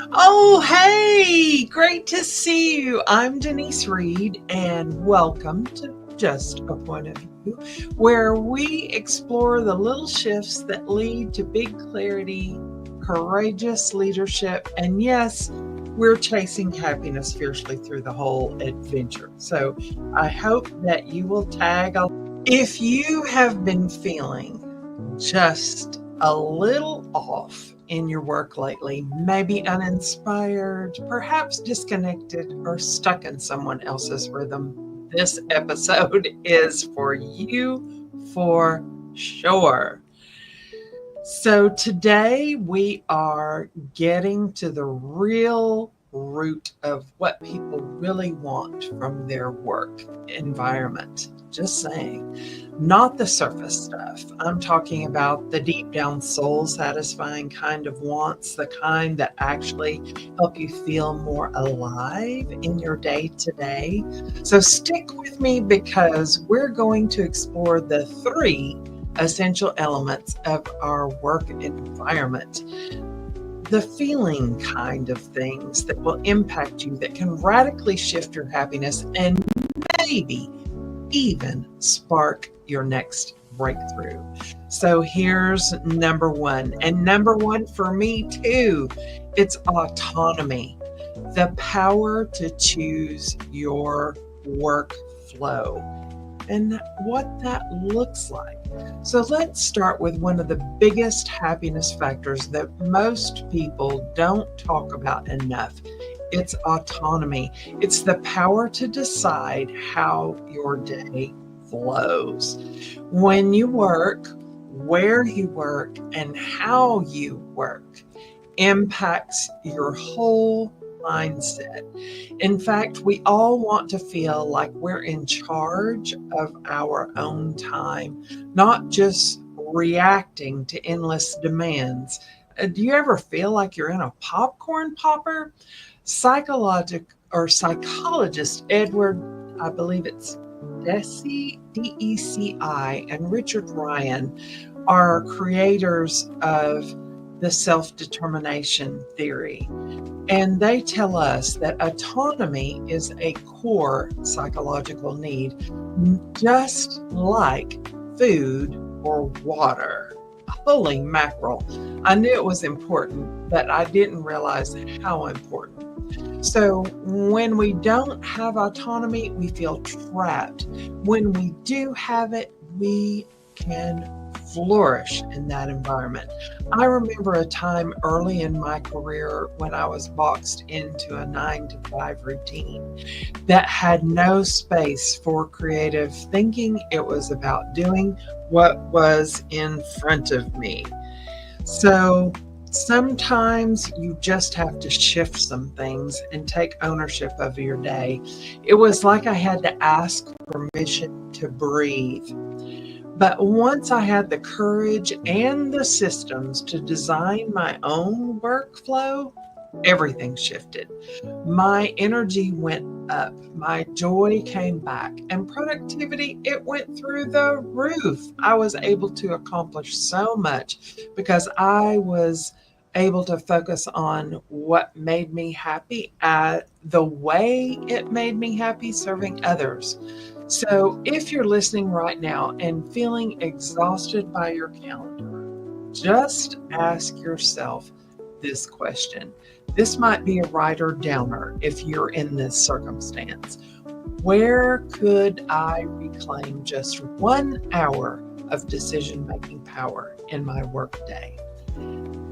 Oh, hey, great to see you. I'm Denise Reed, and welcome to Just a Point of View, where we explore the little shifts that lead to big clarity, courageous leadership, and yes, we're chasing happiness fiercely through the whole adventure. So I hope that you will tag along. If you have been feeling just a little off in your work lately, maybe uninspired, perhaps disconnected, or stuck in someone else's rhythm, this episode is for you for sure. So, today we are getting to the real root of what people really want from their work environment. Just saying, not the surface stuff. I'm talking about the deep down soul satisfying kind of wants, the kind that actually help you feel more alive in your day to day. So, stick with me because we're going to explore the three essential elements of our work environment. The feeling kind of things that will impact you, that can radically shift your happiness and maybe even spark your next breakthrough. So here's number one, and number one for me too, it's autonomy, the power to choose your workflow and what that looks like. So let's start with one of the biggest happiness factors that most people don't talk about enough. It's autonomy. It's the power to decide how your day flows. When you work, where you work, and how you work impacts your whole mindset. In fact, we all want to feel like we're in charge of our own time, not just reacting to endless demands. Do you ever feel like you're in a popcorn popper? Psychologist Edward, I believe it's DECI, and Richard Ryan are creators of the self-determination theory. And they tell us that autonomy is a core psychological need, just like food or water. Holy mackerel. I knew it was important, but I didn't realize how important. So when we don't have autonomy, we feel trapped. When we do have it, we can flourish in that environment. I remember a time early in my career when I was boxed into a 9 to 5 routine that had no space for creative thinking. It was about doing what was in front of me. So sometimes you just have to shift some things and take ownership of your day. It was like I had to ask permission to breathe. But once I had the courage and the systems to design my own workflow, everything shifted. My energy went up, my joy came back, and productivity, it went through the roof. I was able to accomplish so much because I was able to focus on what made me happy, the way it made me happy, serving others. So if you're listening right now and feeling exhausted by your calendar, just ask yourself this question. This might be a writer downer if you're in this circumstance. Where could I reclaim just 1 hour of decision-making power in my workday?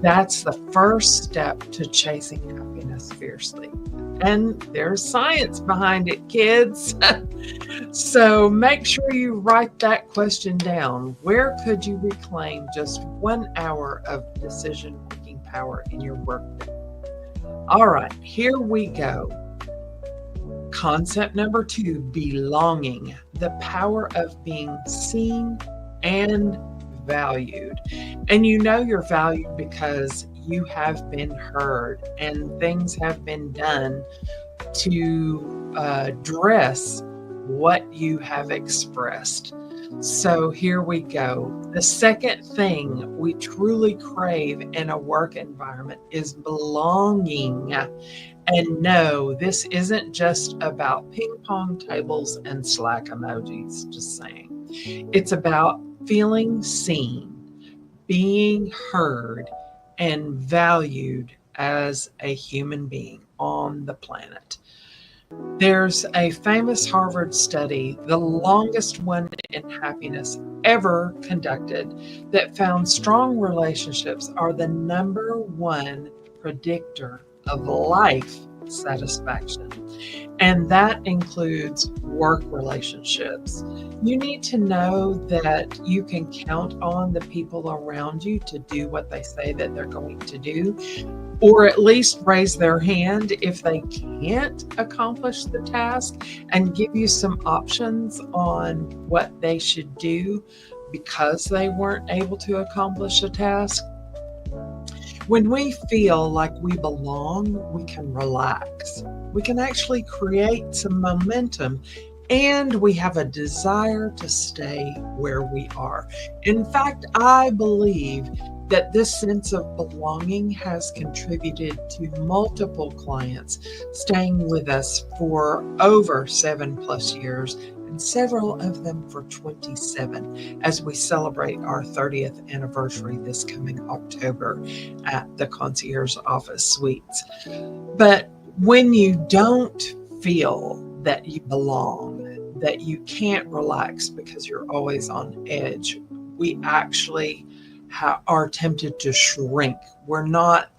That's the first step to chasing happiness fiercely. And there's science behind it, kids. So make sure you write that question down. Where could you reclaim just 1 hour of decision-making power in your workday? All right, here we go. Concept number 2, belonging, the power of being seen and valued. And you know you're valued because you have been heard and things have been done to address what you have expressed. So here we go. The second thing we truly crave in a work environment is belonging. And no, this isn't just about ping pong tables and Slack emojis, just saying. It's about feeling seen, being heard, and valued as a human being on the planet. There's a famous Harvard study, the longest one in happiness ever conducted, that found strong relationships are the number one predictor of life satisfaction. And that includes work relationships. You need to know that you can count on the people around you to do what they say that they're going to do, or at least raise their hand if they can't accomplish the task and give you some options on what they should do because they weren't able to accomplish a task. When we feel like we belong, we can relax. We can actually create some momentum, and we have a desire to stay where we are. In fact, I believe that this sense of belonging has contributed to multiple clients staying with us for over 7+ years, and several of them for 27, as we celebrate our 30th anniversary this coming October at the Concierge Office Suites. But when you don't feel that you belong, that you can't relax because you're always on edge, we actually are tempted to shrink. We're not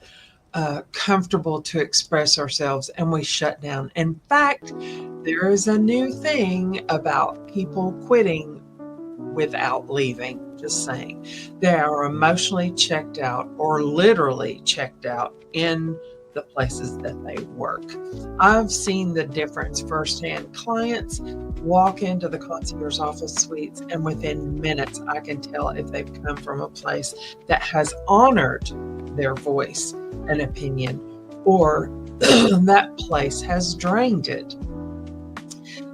comfortable to express ourselves, and we shut down. In fact, there is a new thing about people quitting without leaving. Just saying. They are emotionally checked out or literally checked out in the places that they work. I've seen the difference firsthand. Clients walk into the concierge office suites, and within minutes, I can tell if they've come from a place that has honored their voice and opinion, or that place has drained it.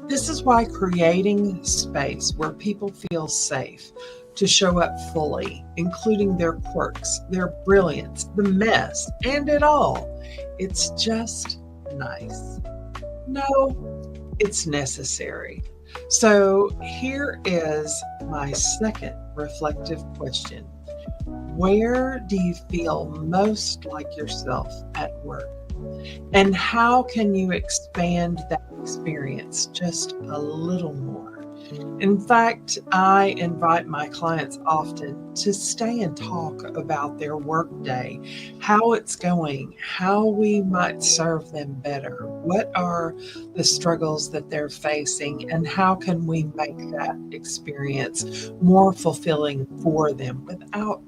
This is why creating space where people feel safe to show up fully, including their quirks, their brilliance, the mess, and it all. It's just nice. No, it's necessary. So here is my second reflective question. Where do you feel most like yourself at work? And how can you expand that experience just a little more? In fact, I invite my clients often to stay and talk about their workday, how it's going, how we might serve them better, what are the struggles that they're facing, and how can we make that experience more fulfilling for them without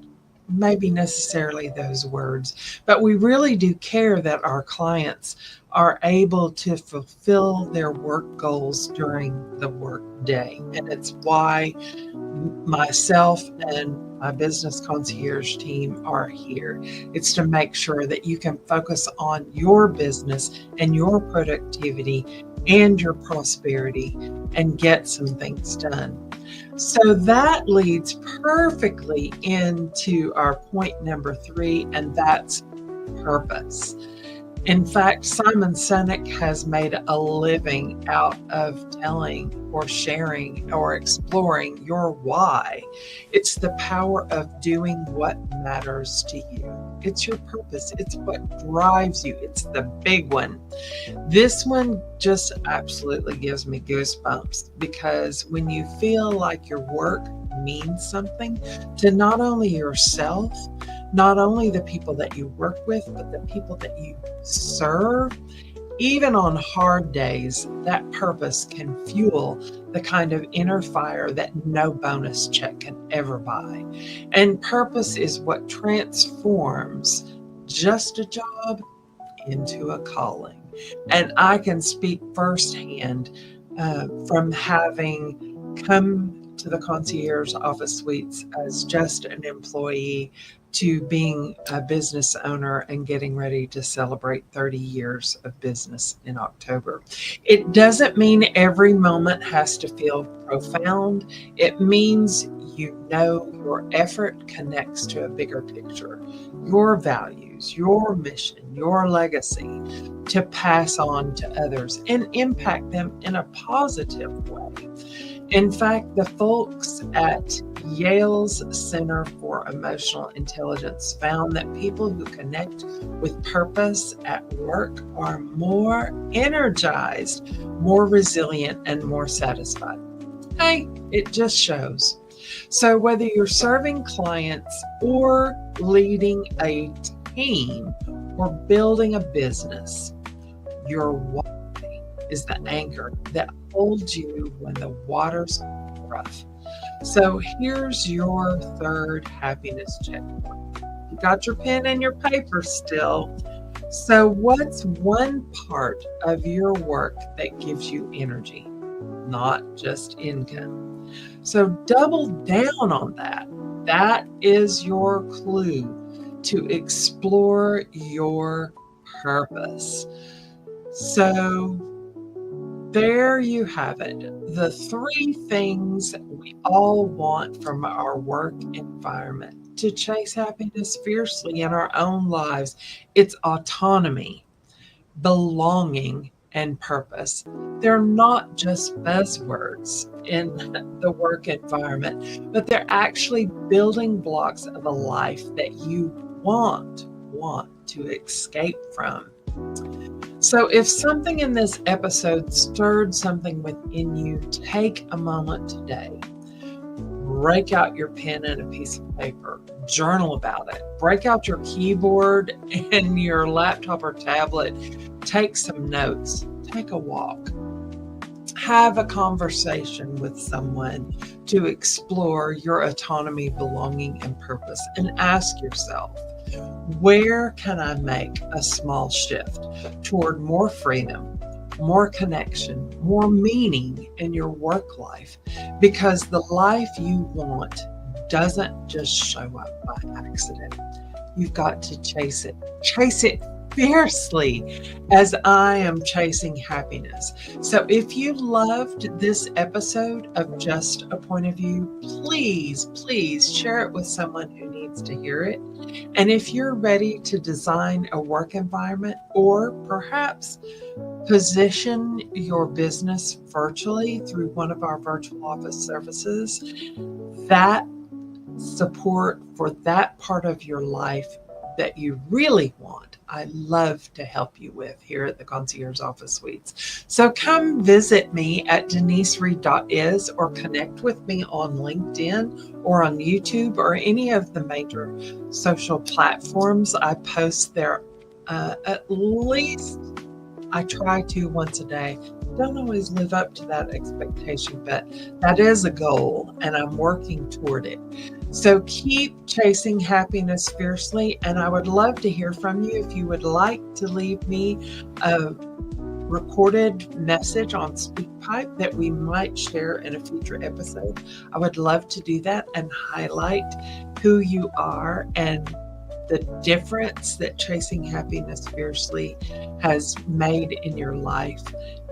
maybe necessarily those words. But we really do care that our clients are able to fulfill their work goals during the work day. And it's why myself and my business concierge team are here. It's to make sure that you can focus on your business and your productivity and your prosperity and get some things done. So that leads perfectly into our point number 3, and that's purpose. In fact, Simon Sinek has made a living out of telling or sharing or exploring your why. It's the power of doing what matters to you. It's your purpose. It's what drives you. It's the big one. This one just absolutely gives me goosebumps, because when you feel like your work means something to not only yourself, not only the people that you work with, but the people that you serve, even on hard days, that purpose can fuel the kind of inner fire that no bonus check can ever buy. And purpose is what transforms just a job into a calling. And I can speak firsthand from having come to the concierge office suites as just an employee to being a business owner and getting ready to celebrate 30 years of business in October. It doesn't mean every moment has to feel profound. It means you know your effort connects to a bigger picture, your values, your mission, your legacy to pass on to others and impact them in a positive way. In fact, the folks at Yale's Center for Emotional Intelligence found that people who connect with purpose at work are more energized, more resilient, and more satisfied. Hey, it just shows. So whether you're serving clients or leading a team or building a business, your why is the anchor that holds you when the water's rough. So here's your third happiness checkpoint. You got your pen and your paper still. So what's one part of your work that gives you energy, not just income? So double down on that. That is your clue to explore your purpose. So there you have it. The three things we all want from our work environment to chase happiness fiercely in our own lives. It's autonomy, belonging, and purpose. They're not just buzzwords in the work environment, but they're actually building blocks of a life that you want to escape from. So if something in this episode stirred something within you, take a moment today. Break out your pen and a piece of paper. Journal about it. Break out your keyboard and your laptop or tablet. Take some notes. Take a walk. Have a conversation with someone to explore your autonomy, belonging, and purpose. And ask yourself, where can I make a small shift toward more freedom, more connection, more meaning in your work life? Because the life you want doesn't just show up by accident. You've got to chase it. Chase it fiercely as I am chasing happiness. So if you loved this episode of Just a Point of View, please share it with someone who needs to hear it. And if you're ready to design a work environment or perhaps position your business virtually through one of our virtual office services, that support for that part of your life that you really want, I love to help you with here at the Concierge Office Suites. So come visit me at denisereed.is or connect with me on LinkedIn or on YouTube or any of the major social platforms. I post there at least, I try to once a day. Don't always live up to that expectation, but that is a goal and I'm working toward it. So keep chasing happiness fiercely, and I would love to hear from you. If you would like to leave me a recorded message on SpeakPipe that we might share in a future episode, I would love to do that and highlight who you are and the difference that chasing happiness fiercely has made in your life.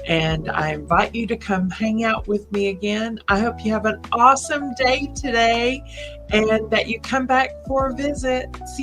And I invite you to come hang out with me again. I hope you have an awesome day today and that you come back for a visit. See you.